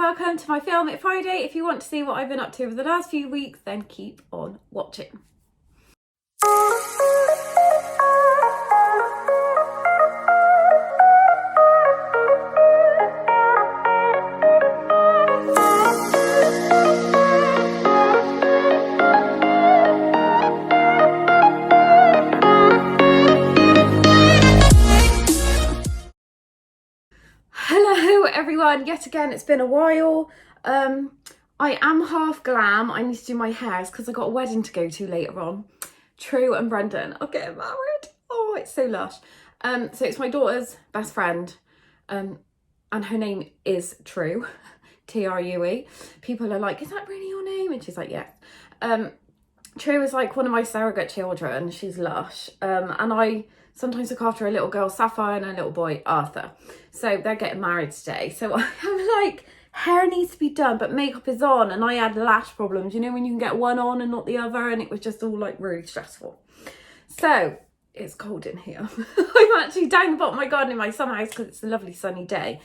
welcome to my Film It Friday. If you want to see what I've been up to over the last few weeks, then keep on watching. Hello everyone, yet again it's been a while. I am half glam. I need to do my hairs because I've got a wedding to go to later on. True and Brendan are getting married. Oh, it's so lush. So it's my daughter's best friend, and her name is True, True. People are like, is that really your name? And she's like, yes. True is like one of my surrogate children. She's lush. And I sometimes look after a little girl, Sapphire, and a little boy, Arthur. So they're getting married today. So I'm like, hair needs to be done, but makeup is on. And I had lash problems, you know, when you can get one on and not the other. And it was just all like really stressful. So it's cold in here. I'm actually down the bottom of my garden in my summer house because it's a lovely sunny day.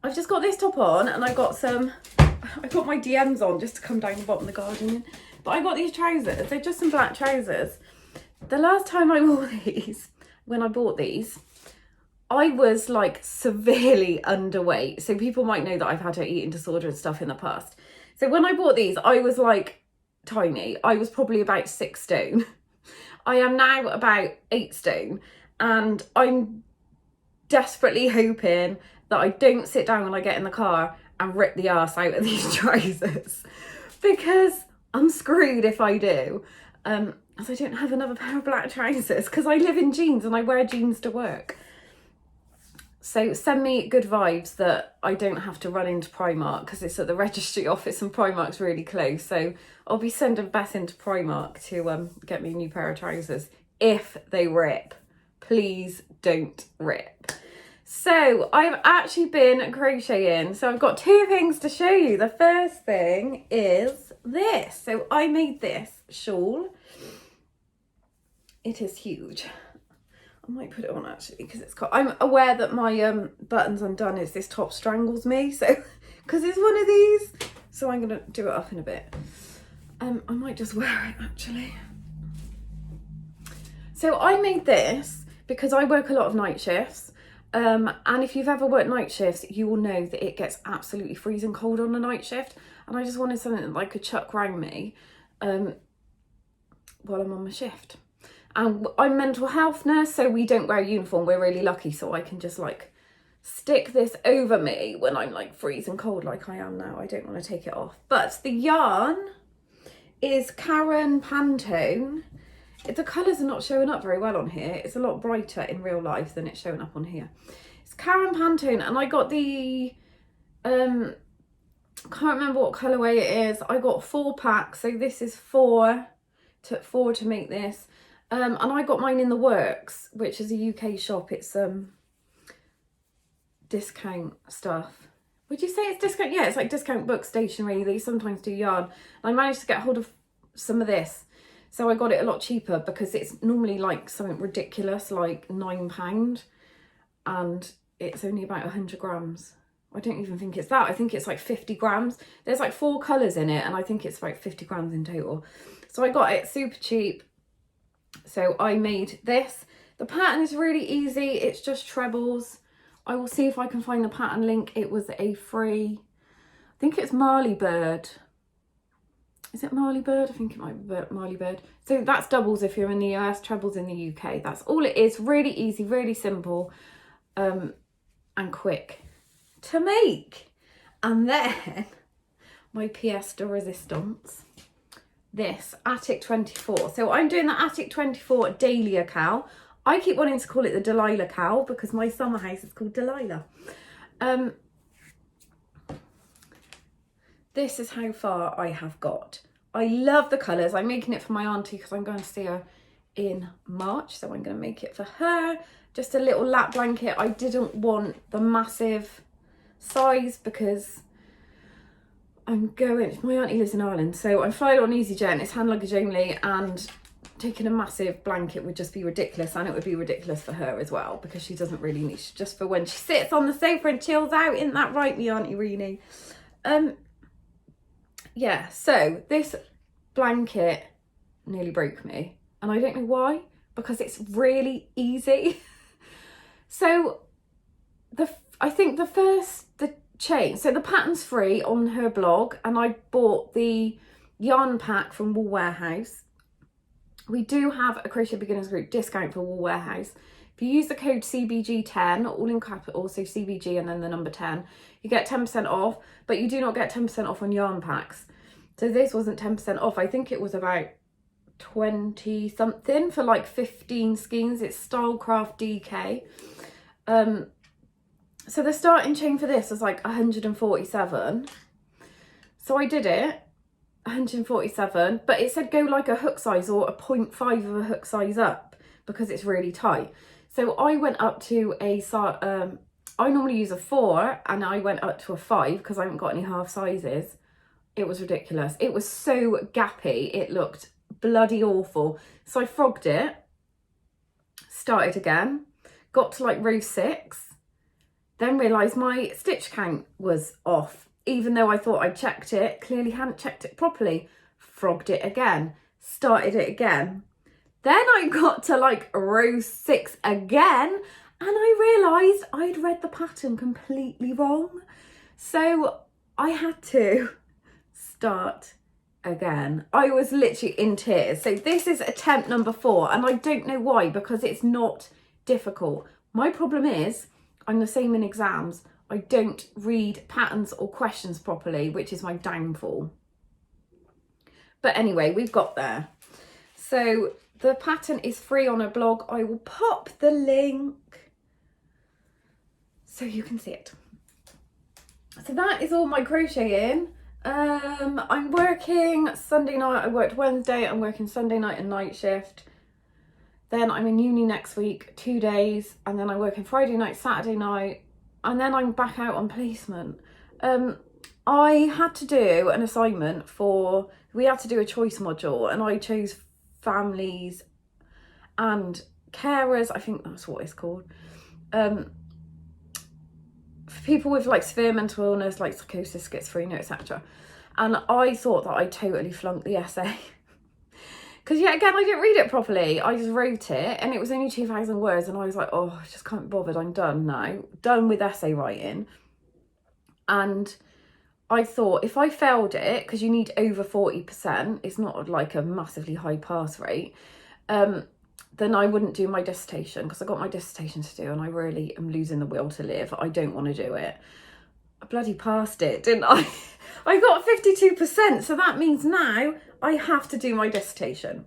I've just got this top on and I got my DMs on just to come down the bottom of the garden in. But I got these trousers. They're just some black trousers. The last time I wore these, when I bought these, I was like severely underweight. So people might know that I've had an eating disorder and stuff in the past. So when I bought these, I was like tiny. I was probably about 6 stone. I am now about 8 stone. And I'm desperately hoping that I don't sit down when I get in the car and rip the arse out of these trousers. Because I'm screwed if I do. As I don't have another pair of black trousers because I live in jeans and I wear jeans to work. So send me good vibes that I don't have to run into Primark because it's at the registry office and Primark's really close. So I'll be sending Beth into Primark to get me a new pair of trousers if they rip. Please don't rip. So I've actually been crocheting. So I've got 2 things to show you. The first thing is this. So I made this shawl. It is huge. I might put it on actually because it's got, I'm aware that my button's undone as this top strangles me, so because it's one of these, so I'm gonna do it up in a bit. I might just wear it actually. So I made this because I work a lot of night shifts, and if you've ever worked night shifts you will know that it gets absolutely freezing cold on a night shift, and I just wanted something that I could chuck round me while I'm on my shift. And I'm mental health nurse, so we don't wear a uniform. We're really lucky, so I can just like stick this over me when I'm like freezing cold like I am now. I don't want to take it off. But the yarn is Karen Pantone. The colours are not showing up very well on here. It's a lot brighter in real life than it's showing up on here. It's Karen Pantone, and I got the, can't remember what colourway it is. I got 4 packs, so this is 4 to make this. And I got mine in The Works, which is a UK shop. It's discount stuff. Would you say it's discount? Yeah, it's like discount book stationery. They sometimes do yarn. And I managed to get hold of some of this. So I got it a lot cheaper because it's normally like something ridiculous, like £9. And it's only about 100 grams. I don't even think it's that. I think it's like 50 grams. There's like 4 colours in it. And I think it's about 50 grams in total. So I got it super cheap. So I made this. The pattern is really easy. It's just trebles. I will see if I can find the pattern link. It was a free, I think it's Marley Bird. Is it Marley Bird? I think it might be Marley Bird. So that's doubles if you're in the US, trebles in the UK. That's all it is. Really easy, really simple, and quick to make. And then my pièce de résistance. This Attic 24. So I'm doing the Attic 24 Dahlia cowl. I keep wanting to call it the Delilah cowl because my summer house is called Delilah. This is how far I have got. I love the colours. I'm making it for my auntie because I'm going to see her in March, so I'm going to make it for her. Just a little lap blanket. I didn't want the massive size because my auntie lives in Ireland, so I'm flying on EasyJet, it's hand luggage only, and taking a massive blanket would just be ridiculous, and it would be ridiculous for her as well, because she doesn't really need, just for when she sits on the sofa and chills out. Isn't that right, me Auntie Reenie? Yeah, so this blanket nearly broke me, and I don't know why, because it's really easy. So I think the chain, so the pattern's free on her blog, and I bought the yarn pack from Wool Warehouse. We do have a Crochet Beginners Group discount for Wool Warehouse. If you use the code CBG10, all in capital, so CBG and then the number 10, you get 10% off, but you do not get 10% off on yarn packs. So this wasn't 10% off. I think it was about 20 something for like 15 skeins. It's Stylecraft DK. So the starting chain for this was like 147. So I did it, 147, but it said go like a hook size or a 0.5 of a hook size up because it's really tight. So I went up to a, I normally use a 4 and I went up to a 5 because I haven't got any half sizes. It was ridiculous. It was so gappy. It looked bloody awful. So I frogged it, started again, got to like row 6, then realised my stitch count was off. Even though I thought I'd checked it, clearly hadn't checked it properly. Frogged it again, started it again. Then I got to like row 6 again, and I realised I'd read the pattern completely wrong. So I had to start again. I was literally in tears. So this is attempt number 4, and I don't know why, because it's not difficult. My problem is, I'm the same in exams. I don't read patterns or questions properly, which is my downfall. But anyway, we've got there. So the pattern is free on her blog. I will pop the link so you can see it. So that is all my crocheting. I'm working Sunday night. I worked Wednesday. I'm working Sunday night and night shift. Then I'm in uni next week, 2 days, and then I'm working Friday night, Saturday night, and then I'm back out on placement. I had to do an assignment we had to do a choice module, and I chose families and carers, I think that's what it's called. For people with like severe mental illness, like psychosis, schizophrenia, etc. And I thought that I totally flunked the essay. Because yet again, I didn't read it properly. I just wrote it, and it was only 2,000 words, and I was like, oh, I just can't be bothered. I'm done now. Done with essay writing. And I thought if I failed it, because you need over 40%, it's not like a massively high pass rate, then I wouldn't do my dissertation, because I got my dissertation to do, and I really am losing the will to live. I don't want to do it. I bloody passed it, didn't I? I got 52%, so that means now I have to do my dissertation,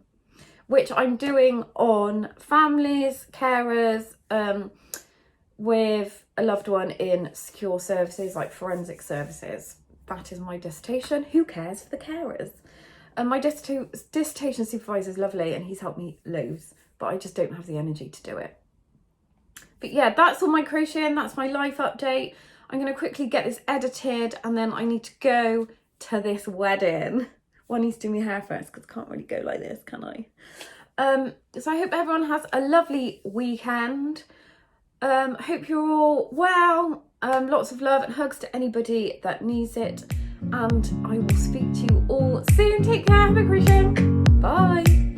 which I'm doing on families, carers, with a loved one in secure services, like forensic services. That is my dissertation. Who cares for the carers? And my dissertation supervisor is lovely, and he's helped me loads, but I just don't have the energy to do it. But yeah, that's all my crocheting. That's my life update. I'm going to quickly get this edited, and then I need to go to this wedding. Well, I need to do my hair first, because I can't really go like this, can I? So I hope everyone has a lovely weekend. Hope you're all well. Lots of love and hugs to anybody that needs it. And I will speak to you all soon. Take care. Have a great day. Bye.